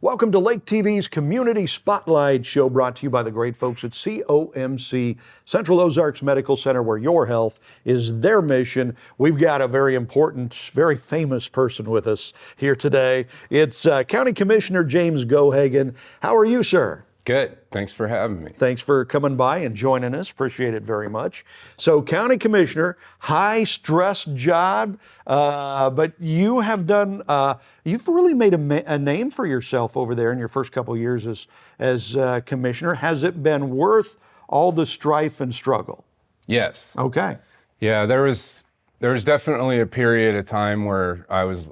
Welcome to Lake TV's Community Spotlight show, brought to you by the great folks at COMC, Central Ozarks Medical Center, where your health is their mission. We've got a very important, very famous person with us here today. It's County Commissioner James Gohagan. How are you, sir? Good. Thanks for having me. Thanks for coming by and joining us. Appreciate it very much. So, County Commissioner, high stress job, but you have done, you've really made a name for yourself over there in your first couple of years as Commissioner. Has it been worth all the strife and struggle? Yes. Okay. Yeah, there was definitely a period of time where I was,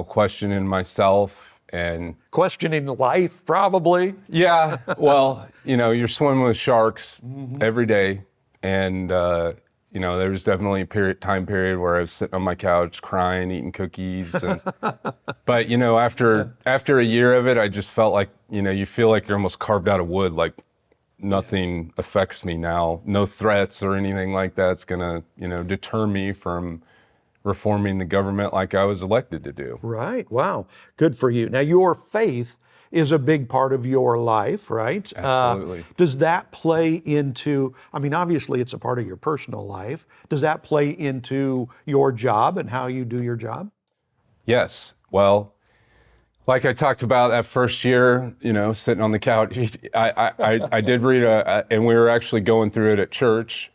questioning myself and questioning life, probably. Yeah. Well, you're swimming with sharks every day, and there was definitely a time period where I was sitting on my couch crying, eating cookies, but after a year of it, I just felt like you feel like you're almost carved out of wood, like nothing affects me now, no threats or anything like that's gonna deter me from reforming the government like I was elected to do. Right. Wow. Good for you. Now, your faith is a big part of your life, right? Absolutely. Does that play into, obviously it's a part of your personal life. Does that play into your job and how you do your job? Yes. Well, like I talked about that first year, sitting on the couch, I did read and we were actually going through it at church.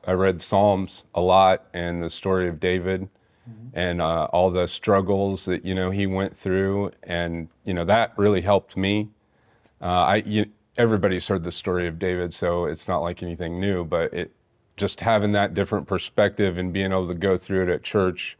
I read Psalms a lot and the story of David and all the struggles that, he went through. And, that really helped me. Everybody's heard the story of David, so it's not like anything new, but just having that different perspective and being able to go through it at church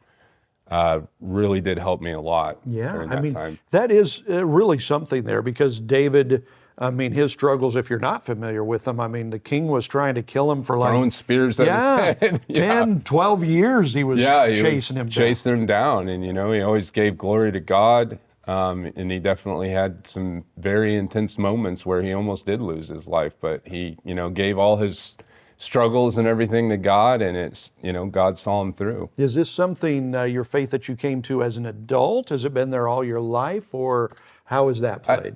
really did help me a lot. Yeah, during that time. That is really something there, because David, his struggles, if you're not familiar with them, the king was trying to kill him for throwing spears at his head. 10, 12 years he was chasing him down. Chasing him down. And, he always gave glory to God. And he definitely had some very intense moments where he almost did lose his life. But he, gave all his struggles and everything to God, and it's, God saw him through. Is this something, your faith, that you came to as an adult? Has it been there all your life, or how has that played?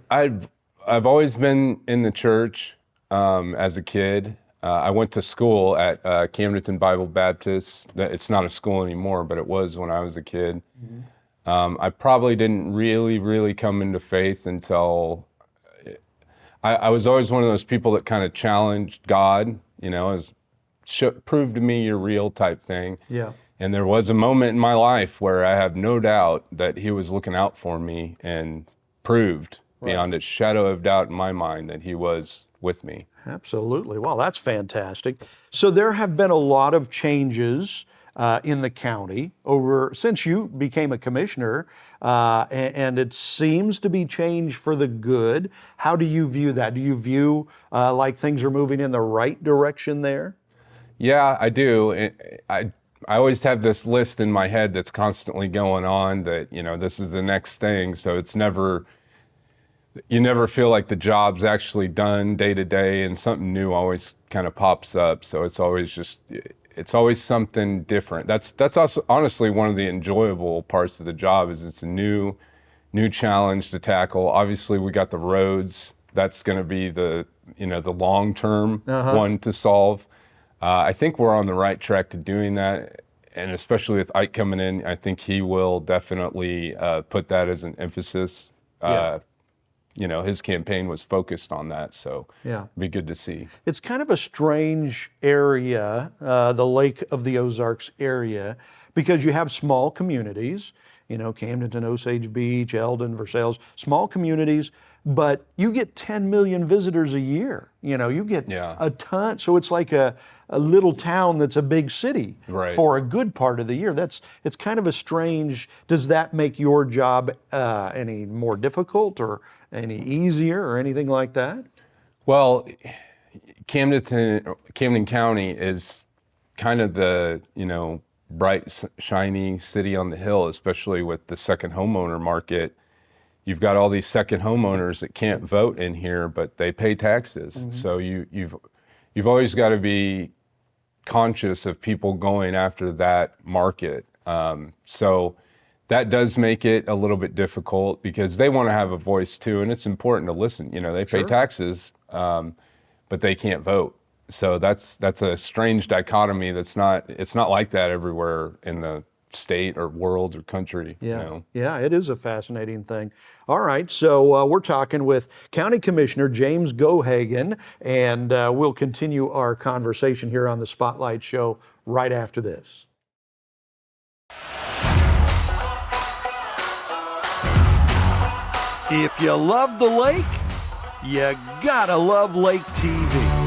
I've always been in the church as a kid. I went to school at Camdenton Bible Baptist. It's not a school anymore, but it was when I was a kid. I probably didn't really come into faith until I was always one of those people that kind of challenged God, prove to me you're real type thing. Yeah. And there was a moment in my life where I have no doubt that he was looking out for me and proved beyond a shadow of doubt in my mind that he was with me. Absolutely. Well, that's fantastic. So there have been a lot of changes in the county since you became a commissioner, and it seems to be change for the good. How do you view that? Do you view like things are moving in the right direction there? Yeah, I do. I always have this list in my head that's constantly going on that, this is the next thing. So you never feel like the job's actually done day to day, and something new always kind of pops up. So it's always something different. That's also honestly one of the enjoyable parts of the job, is it's a new challenge to tackle. Obviously we got the roads. That's going to be the long-term one to solve. I think we're on the right track to doing that. And especially with Ike coming in, I think he will definitely put that as an emphasis. His campaign was focused on that, so it'd be good to see. It's kind of a strange area, the Lake of the Ozarks area, because you have small communities, Camdenton, Osage Beach, Eldon, Versailles, small communities, but you get 10 million visitors a year. You get a ton. So it's like a little town that's a big city for a good part of the year. It's kind of a strange. Does that make your job any more difficult or any easier or anything like that? Well, Camden County is kind of the, bright, shiny city on the hill, especially with the second homeowner market. You've got all these second homeowners that can't vote in here, but they pay taxes. So you've always got to be conscious of people going after that market. So that does make it a little bit difficult because they want to have a voice too, and it's important to listen. You know, they pay taxes, but they can't vote. So that's a strange dichotomy. It's not like that everywhere in the state or world or country. Yeah, You know? yeah, it is a fascinating thing. All right, so we're talking with County Commissioner James Gohagan, and we'll continue our conversation here on the Spotlight Show right after this. If you love the lake, you gotta love Lake TV.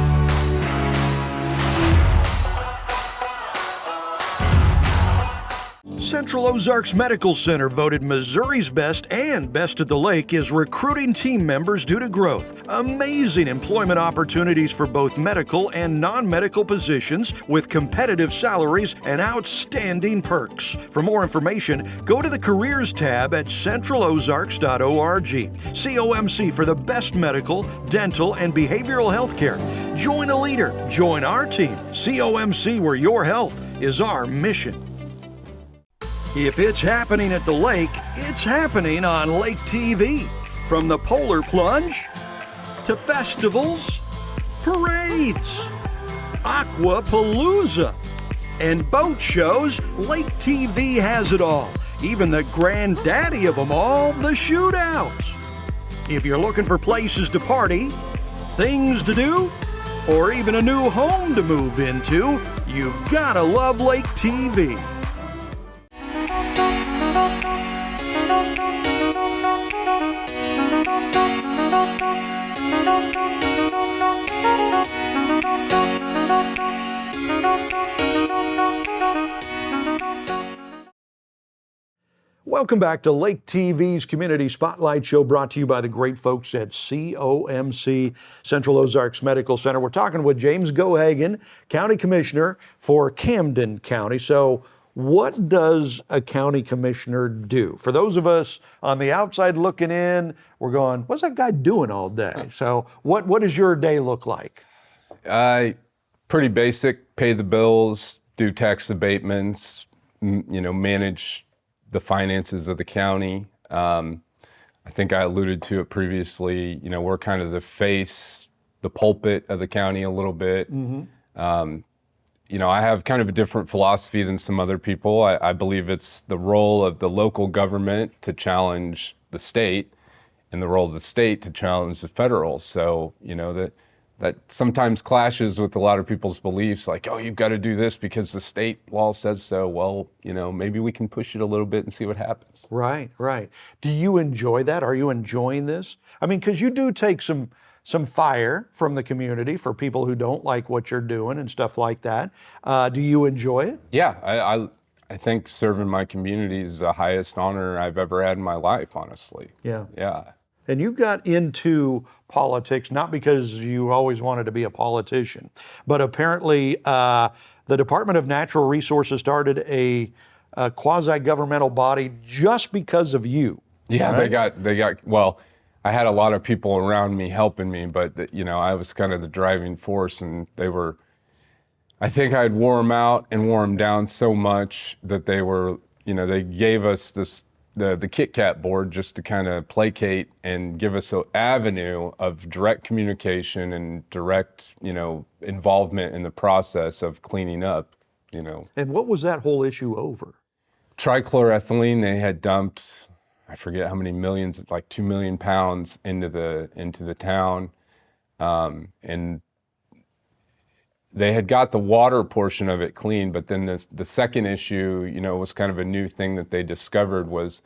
Central Ozarks Medical Center, voted Missouri's best and best at the lake, is recruiting team members due to growth. Amazing employment opportunities for both medical and non-medical positions with competitive salaries and outstanding perks. For more information, go to the Careers tab at centralozarks.org. COMC for the best medical, dental, and behavioral health care. Join a leader. Join our team. COMC, where your health is our mission. If it's happening at the lake, it's happening on Lake TV. From the Polar Plunge to festivals, parades, Aquapalooza, and boat shows, Lake TV has it all. Even the granddaddy of them all, the shootouts. If you're looking for places to party, things to do, or even a new home to move into, you've gotta love Lake TV. Welcome back to Lake TV's Community Spotlight Show, brought to you by the great folks at COMC, Central Ozarks Medical Center. We're talking with James Gohagan, County Commissioner for Camden County. So what does a county commissioner do? For those of us on the outside looking in, we're going, what's that guy doing all day? So what does your day look like? Pretty basic, pay the bills, do tax abatements, manage the finances of the county. I think I alluded to it previously. We're kind of the face, the pulpit of the county a little bit. Mm-hmm. I have kind of a different philosophy than some other people. I believe it's the role of the local government to challenge the state and the role of the state to challenge the federal. So, that sometimes clashes with a lot of people's beliefs, like, oh, you've got to do this because the state law says so. Well, maybe we can push it a little bit and see what happens. Right, right. Do you enjoy that? Are you enjoying this? I mean, because you do take some fire from the community for people who don't like what you're doing and stuff like that. Do you enjoy it? Yeah, I think serving my community is the highest honor I've ever had in my life, honestly. Yeah. Yeah. And you got into politics not because you always wanted to be a politician, but apparently the Department of Natural Resources started a quasi-governmental body just because of you. Yeah, right? they got, well, I had a lot of people around me helping me, but I was kind of the driving force, and I think I'd wore them out and wore them down so much that they were, they gave us the Kit Kat board just to kind of placate and give us an avenue of direct communication and direct, involvement in the process of cleaning up, And what was that whole issue over? Trichloroethylene, they had dumped, I forget how many millions, like 2 million pounds into the town. And they had got the water portion of it clean, but then the second issue, was kind of a new thing that they discovered was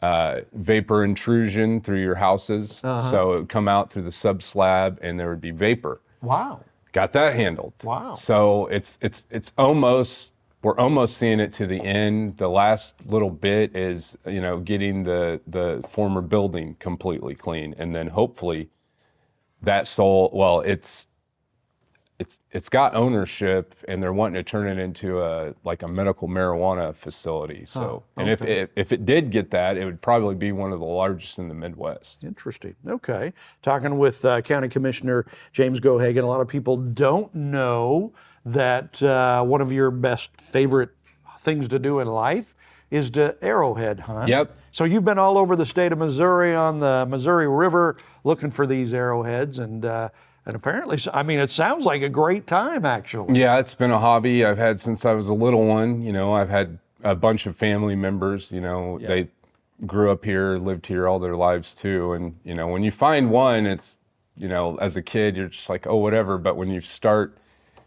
vapor intrusion through your houses. Uh-huh. So it would come out through the sub-slab and there would be vapor. Wow. Got that handled. Wow. So it's almost, we're almost seeing it to the end. The last little bit is, getting the former building completely clean. And then hopefully it's got ownership, and they're wanting to turn it into a medical marijuana facility. So, and if it did get that, it would probably be one of the largest in the Midwest. Interesting. Okay. Talking with County Commissioner James Gohagan. A lot of people don't know that one of your best favorite things to do in life is to arrowhead hunt. Yep. So you've been all over the state of Missouri on the Missouri River looking for these arrowheads, and apparently, I mean, it sounds like a great time, actually. Yeah, it's been a hobby I've had since I was a little one. You know, I've had a bunch of family members, you know, they grew up here, lived here all their lives too. And, you know, when you find one, it's, you know, as a kid, you're just like, oh, whatever. But when you start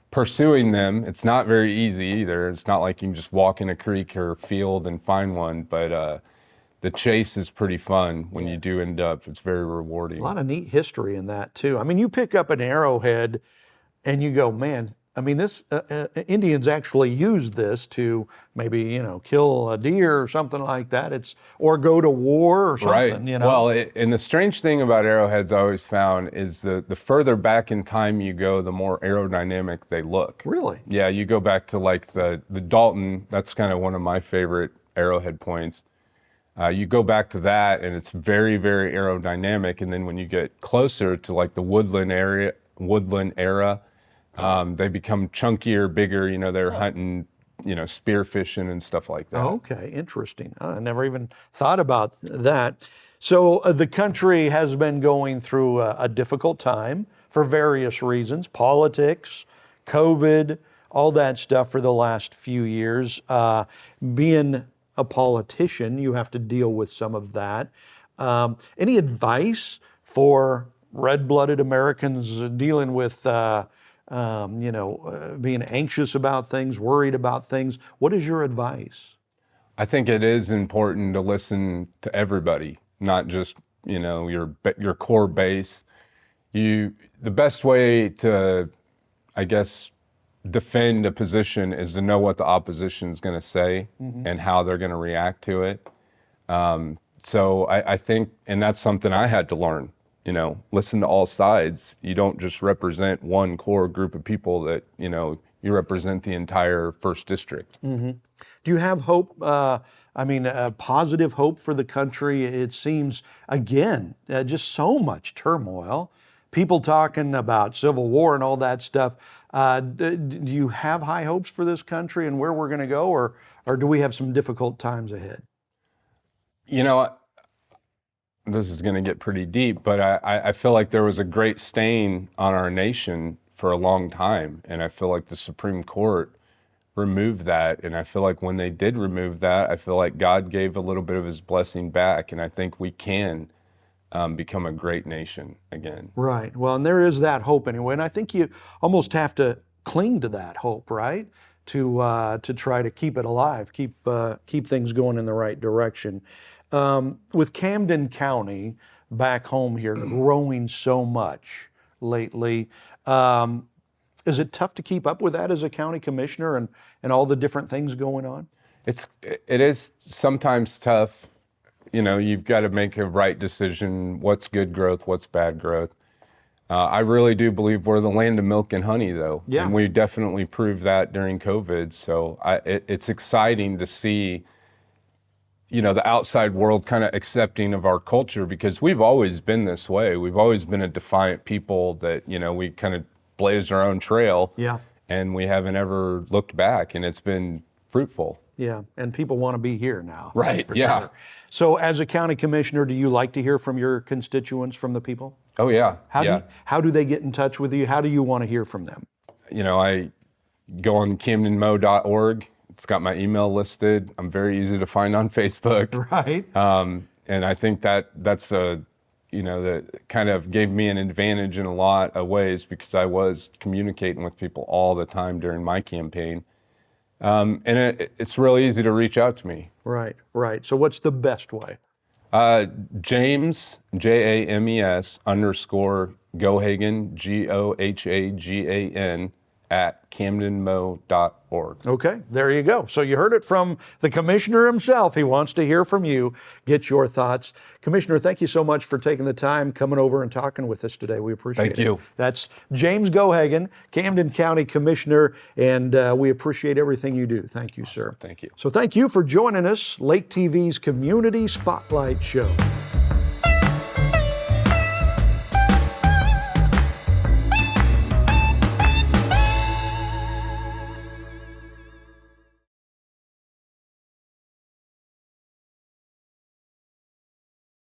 pursuing them, it's not very easy either. It's not like you can just walk in a creek or field and find one. But the chase is pretty fun when you do end up. It's very rewarding. A lot of neat history in that, too. I mean, you pick up an arrowhead and you go, man, I mean, this Indians actually used this to maybe, you know, kill a deer or something like that. Or go to war or something, Right. you know. Well, and the strange thing about arrowheads I always found is the further back in time you go, the more aerodynamic they look. Really? Yeah, you go back to like the Dalton, that's kind of one of my favorite arrowhead points. You go back to that and it's very, very aerodynamic. And then when you get closer to like the woodland era, they become chunkier, bigger, you know, they're hunting, you know, spear fishing and stuff like that. Okay, interesting. I never even thought about that. So the country has been going through a difficult time for various reasons, politics, COVID, all that stuff for the last few years. Being a politician, you have to deal with some of that. Any advice for red-blooded Americans dealing with being anxious about things, worried about things? What is your advice? I think it is important to listen to everybody, not just, you know, your core base. The best way to, I guess, defend a position is to know what the opposition is going to say and how they're going to react to it. So I think, and that's something I had to learn. You know, listen to all sides. You don't just represent one core group of people that, you know, you represent the entire first district. Do you have hope, positive hope for the country? It seems, again, just so much turmoil. People talking about civil war and all that stuff. Do you have high hopes for this country and where we're going to go, or do we have some difficult times ahead? You know, this is going to get pretty deep, but I feel like there was a great stain on our nation for a long time. And I feel like the Supreme Court removed that. And I feel like when they did remove that, I feel like God gave a little bit of his blessing back. And I think we can become a great nation again. Right. Well, and there is that hope anyway. And I think you almost have to cling to that hope, right? To try to keep it alive, keep things going in the right direction. With Camden County back home here growing so much lately, is it tough to keep up with that as a county commissioner and all the different things going on? It is sometimes tough. You know, you've got to make a right decision. What's good growth? What's bad growth? I really do believe we're the land of milk and honey, though. Yeah. And we definitely proved that during COVID. So it's exciting to see, you know, the outside world kind of accepting of our culture, because we've always been this way. We've always been a defiant people that, you know, we kind of blaze our own trail. Yeah. And we haven't ever looked back, and it's been fruitful. Yeah, and people want to be here now. Right, that's for yeah. sure. So as a county commissioner, do you like to hear from your constituents, from the people? Oh, yeah. How do they get in touch with you? How do you want to hear from them? You know, I go on camdenmo.org. It's got my email listed. I'm very easy to find on Facebook. Right. And I think that's that kind of gave me an advantage in a lot of ways, because I was communicating with people all the time during my campaign. And it's really easy to reach out to me. Right. So what's the best way? James, James _ Gohagan, Gohagan, @camdenmo.org. Okay, there you go. So you heard it from the commissioner himself. He wants to hear from you, get your thoughts. Commissioner, thank you so much for taking the time, coming over and talking with us today. We appreciate it. Thank you. That's James Gohagan, Camden County Commissioner, and we appreciate everything you do. Thank you, sir. Thank you. So thank you for joining us, Lake TV's Community Spotlight Show.